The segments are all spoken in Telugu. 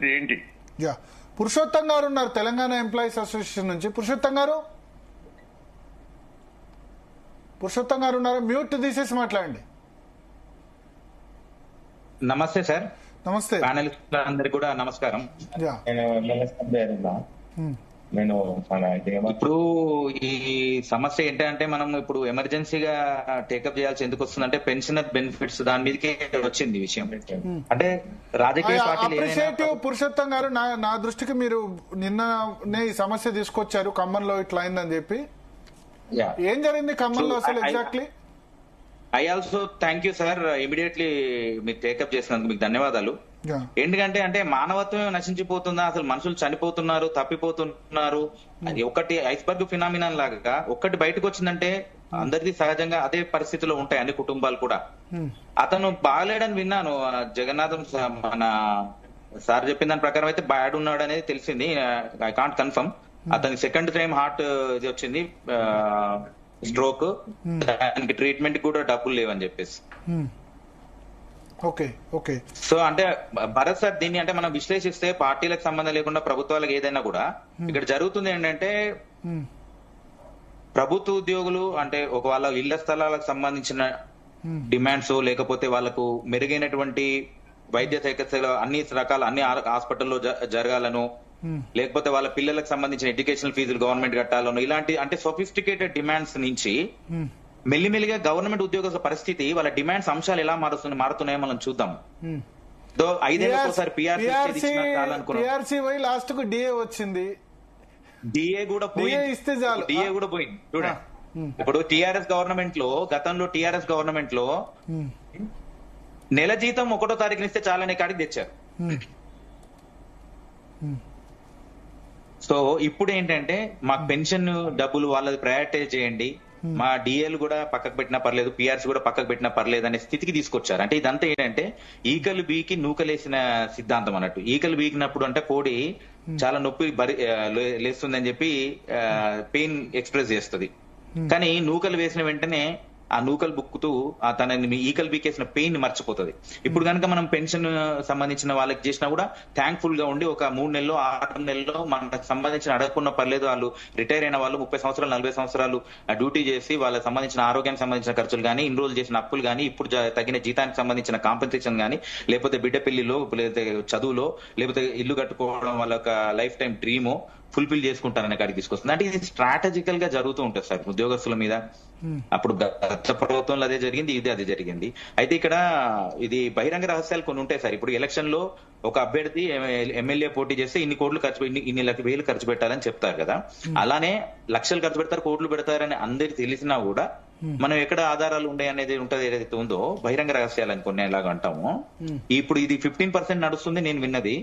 పరిస్థితి ఏంటి? యా, పురుషోత్తం గారు ఉన్నారు తెలంగాణ ఎంప్లాయీస్ అసోసియేషన్ నుంచి. పురుషోత్తం గారు ఉన్నారు, మ్యూట్ తీసేసి మాట్లాడండి. నమస్తే సార్. నమస్తే. ప్యానలిస్ట్ అందరికి కూడా నమస్కారం. యా. నేను ఇప్పుడు ఈ సమస్య ఏంటంటే మనం ఇప్పుడు ఎమర్జెన్సీగా టేకప్ చేయాల్సి ఎందుకు వస్తుందంటే పెన్షనర్ బెనిఫిట్స్ దాని మీదకే వచ్చింది విషయం. అంటే రాజకీయ అప్రిషియేటివ్ పురుషోత్తం గారు, నా దృష్టికి మీరు నిన్ననే ఈ సమస్య తీసుకొచ్చారు, ఖమ్మంలో ఇట్లా అయిందని చెప్పి. ఏం జరిగింది ఖమ్మంలో అసలు exactly? I also thank you sir, immediately మీరు టేకప్ చేసినందుకు మీకు ధన్యవాదాలు. ఎందుకంటే అంటే మానవత్వమే నశించిపోతుందా, అసలు మనుషులు చనిపోతున్నారు, తప్పిపోతున్నారు. అది ఒకటి ఐస్బర్గ్ ఫినామినన్ లాగా ఒక్కటి బయటకు వచ్చిందంటే అందరిది సహజంగా అదే పరిస్థితిలో ఉంటాయి అన్ని కుటుంబాలు కూడా. అతను బాగలేడని విన్నాను, జగన్నాథం మన సార్ చెప్పిన దాని ప్రకారం అయితే బ్యాడ్ ఉన్నాడు అనేది తెలిసింది. I can't confirm. అతని సెకండ్ టైం హార్ట్ ఇది వచ్చింది, స్ట్రోక్. దానికి ట్రీట్మెంట్ కూడా డబ్బులు లేవని చెప్పేసి. సో అంటే భరత్ సార్, దీన్ని అంటే మనం విశ్లేషిస్తే పార్టీలకు సంబంధం లేకుండా ప్రభుత్వాలకు ఏదైనా కూడా ఇక్కడ జరుగుతుంది ఏంటంటే ప్రభుత్వ ఉద్యోగులు అంటే ఒక వాళ్ళ ఇళ్ల స్థలాలకు సంబంధించిన డిమాండ్స్, లేకపోతే వాళ్ళకు మెరుగైనటువంటి వైద్య చికిత్సలు అన్ని రకాల అన్ని హాస్పిటల్లో జరగాలను, లేకపోతే వాళ్ళ పిల్లలకు సంబంధించిన ఎడ్యుకేషనల్ ఫీజులు గవర్నమెంట్ కట్టాలను, ఇలాంటి అంటే సొఫిస్టికేటెడ్ డిమాండ్స్ నుంచి మెల్లిమెల్లిగా గవర్నమెంట్ ఉద్యోగుల పరిస్థితి, వాళ్ళ డిమాండ్స్ అంశాలు ఎలా మారుతున్నాయో మనం చూద్దాం. 5 ఏళ్ళకి ఒకసారి పిఆర్సీ లాస్ట్ కు డిఏ వచ్చింది, డిఏ కూడా పోయింది చూడండి. ఇప్పుడు టిఆర్ఎస్ గవర్నమెంట్ లో, గతంలో టిఆర్ఎస్ గవర్నమెంట్ లో నెల జీతం 1వ తారీఖున ఇస్తే చాలనే కాడికి తెచ్చారు. సో ఇప్పుడు ఏంటంటే మాకు పెన్షన్ డబ్బులు వాళ్ళది ప్రయారిటైజ్ చేయండి, మా డిఏలు కూడా పక్కకు పెట్టినా పర్లేదు, పిఆర్సీ కూడా పక్కకు పెట్టినా పర్లేదు అనే స్థితికి తీసుకొచ్చారు. అంటే ఇదంతా ఏంటంటే ఈకలు బీకి నూకలేసిన సిద్ధాంతం అన్నట్టు. ఈకలు బీకినప్పుడు అంటే కోడి చాలా నొప్పి లేస్తుందని చెప్పి పెయిన్ ఎక్స్ప్రెస్ చేస్తుంది, కానీ నూకలు వేసిన వెంటనే ఆ నూకలు బుక్కుతూ తన ఈకలు బీకేసిన పెయిన్ మర్చిపోతుంది. ఇప్పుడు కనుక మనం పెన్షన్ సంబంధించిన వాళ్ళకి చేసినా కూడా థ్యాంక్ఫుల్ గా ఉండి ఒక 3 నెలలో 6 నెలలో మనకు సంబంధించిన అడగకున్న పర్లేదు, వాళ్ళు రిటైర్ అయిన వాళ్ళు 30 సంవత్సరాలు 40 సంవత్సరాలు డ్యూటీ చేసి వాళ్ళకి సంబంధించిన ఆరోగ్యానికి సంబంధించిన ఖర్చులు కానీ, ఇన్ని రోజులు చేసిన అప్పులు కానీ, ఇప్పుడు తగిన జీతానికి సంబంధించిన కాంపెన్సేషన్ కానీ, లేకపోతే బిడ్డ పెళ్లిలో, లేకపోతే చదువులో, లేకపోతే ఇల్లు కట్టుకోవడం వాళ్ళ లైఫ్ టైం డ్రీమో ఫుల్ఫిల్ చేసుకుంటారనే కాడికి తీసుకొస్తుంది. అంటే ఇది స్ట్రాటజికల్ గా జరుగుతూ ఉంటుంది సార్ ఉద్యోగస్తుల మీద. అప్పుడు గత ప్రభుత్వంలో అదే జరిగింది, అదే జరిగింది. అయితే ఇక్కడ ఇది బహిరంగ రహస్యాలు కొన్ని ఉంటాయి సార్. ఇప్పుడు ఎలక్షన్ లో ఒక అభ్యర్థి ఎమ్మెల్యే పోటీ చేస్తే ఇన్ని కోట్లు ఖర్చు ఇన్ని వేలు ఖర్చు పెట్టాలని చెప్తారు కదా, అలానే లక్షలు ఖర్చు పెడతారు, కోట్లు పెడతారని అందరికి తెలిసినా కూడా మనం ఎక్కడ ఆధారాలు ఉన్నాయి అనేది ఉంటది, ఏదైతే ఉందో బహిరంగ రహస్యాలు అని కొన్ని ఎలాగ అంటాము. ఇప్పుడు ఇది 15% నడుస్తుంది నేను విన్నది.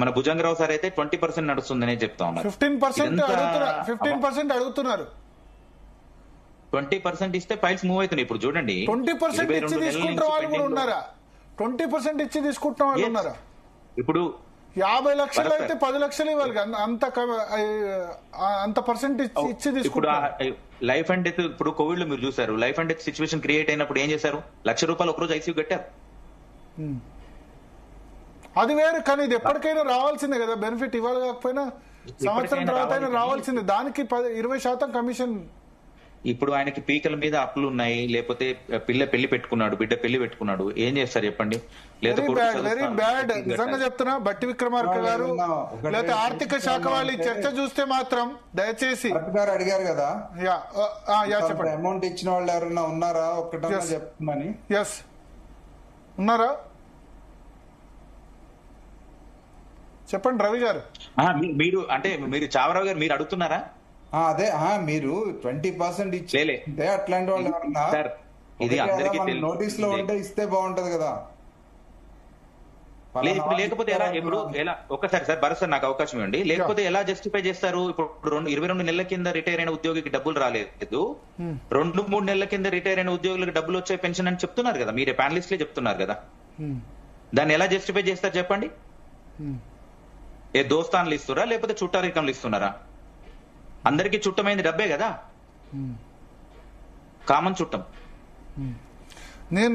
మన భుజంగరావు సార్ అయితే 20% నడుస్తుందనే చెప్తా ఉన్నారు. 15% అడుగుతున్నారు. 20% ఇస్తే ఫైల్స్ మూవ్ అవుతున్నాయి. ఇప్పుడు చూడండి 20% ఇచ్చి తీసుకుంటున్న వాళ్ళు కూడా ఉన్నారా? 20% ఇచ్చి తీసుకుంటున్న వాళ్ళు ఉన్నారా? ఇప్పుడు 50 లక్షలు అయితే 10 లక్షలు ఇవ్వాలి, అంత పర్సెంట్ ఇచ్చి తీసుకుంటారు. లైఫ్ అండ్ డెత్, ఇప్పుడు కోవిడ్ లో మీరు చూసారు, life and death situation create అయినప్పుడు ఏం చేశారు? ₹1,00,000 ఒకరోజు ఐసీయూ కట్టారు. అది వేరు, కానీ ఇది ఎప్పటికైనా రావాల్సిందే కదా బెనిఫిట్. ఇవ్వాలి కాకపోయినా సంవత్సరం తర్వాత అయినా రావాల్సిందే. దానికి 20% కమిషన్. ఇప్పుడు ఆయనకి పీకల మీద అప్పులు ఉన్నాయి, లేకపోతే పెళ్లి పెట్టుకున్నాడు, బిడ్డ పెళ్లి పెట్టుకున్నాడు, ఏం చేస్తారు చెప్పండి? వెరీ బ్యాడ్ నిజంగా చెప్తున్నా. బట్టి విక్రమార్క గారు లేకపోతే ఆర్థిక శాఖ వాళ్ళు చర్చ చూస్తే మాత్రం దయచేసి అడిగారు కదా, చెప్పండి. అమౌంట్ ఇచ్చిన వాళ్ళు ఎవరన్నా ఉన్నారా ఒక్కటన్నా చెప్పమని. ఎస్, ఉన్నారా? చెప్పండి రవి గారు. మీరు అంటే మీరు చావరావు గారు మీరు అడుగుతున్నారా? అదే మీరు 20% ఇచ్చి అట్లాంటి వాళ్ళు ఎవరన్నా ఇది అందరికీ నోటీస్ లో ఉంటే ఇస్తే బాగుంటది కదా. లేకపోతే ఎలా? ఇప్పుడు ఎలా? ఒక్కసారి సార్ భరత్ సార్ నాకు అవకాశం ఇవ్వండి. లేకపోతే ఎలా జస్టిఫై చేస్తారు? ఇప్పుడు 22 నెలల కింద రిటైర్ అయిన ఉద్యోగికి డబ్బులు రాలేదు, 2-3 నెలల కింద రిటైర్ అయిన ఉద్యోగులకు డబ్బులు వచ్చే పెన్షన్ అని చెప్తున్నారు కదా, మీరే ప్యానలిస్ట్లే చెప్తున్నారు కదా. దాన్ని ఎలా జస్టిఫై చేస్తారు చెప్పండి? ఏ దోస్తాన్లు ఇస్తున్నారా, లేకపోతే చుట్టారికంలు ఇస్తున్నారా? అందరికీ చుట్టమైంది డబ్బే కదా, కామన్ చుట్టం. నేను